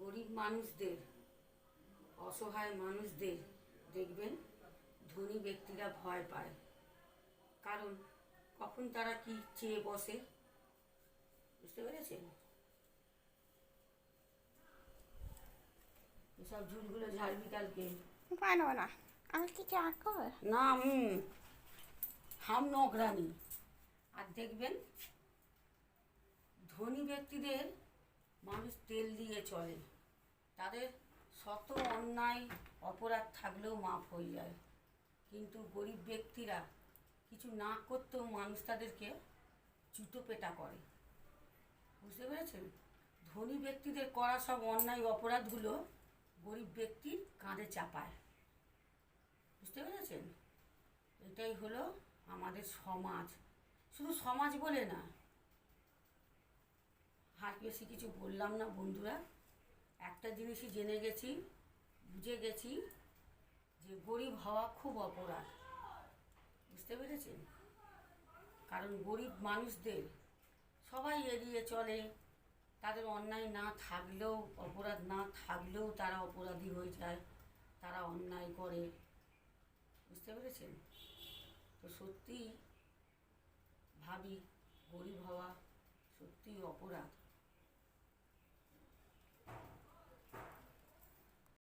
গরিব মানুষদের, অসহায় মানুষদের দেখবেন ধনী ব্যক্তিরা ভয় পায়। কারণ কখন তারা কি চেয়ে বসে, বুঝতে পেরেছেন? এসব ঝুলগুলো ঝাড়বি কালকে। পারবো না, আমি কি চা কর না হাম নগরানি। আর দেখবেন ধনী ব্যক্তিদের মানুষ তেল দিয়ে চলে, তাদের শত অন্যায় অপরাধ থাকলেও মাফ হয়ে যায়। কিন্তু গরিব ব্যক্তিরা কিছু না করতেও মানুষ তাদেরকে জুতো পেটা করে, বুঝতে পেরেছেন? ধনী ব্যক্তিদের করা সব অন্যায় অপরাধগুলো গরিব ব্যক্তির কাঁধে চাপায়, বুঝতে পেরেছেন? এটাই হলো আমাদের সমাজ। শুধু সমাজ বলে না, আর বেশি কিছু বললাম না বন্ধুরা। একটা জিনিসই জেনে গেছি, বুঝে গেছি যে গরিব হওয়া খুব অপরাধ, বুঝতে পেরেছেন? কারণ গরিব মানুষদের সবাই এড়িয়ে চলে, তাদের অন্যায় না থাকলেও, অপরাধ না থাকলেও তারা অপরাধী হয়ে যায়, তারা অন্যায় করে, বুঝতে পেরেছেন? তো সত্যিই ভাবি গরিব হওয়া সত্যিই অপরাধ।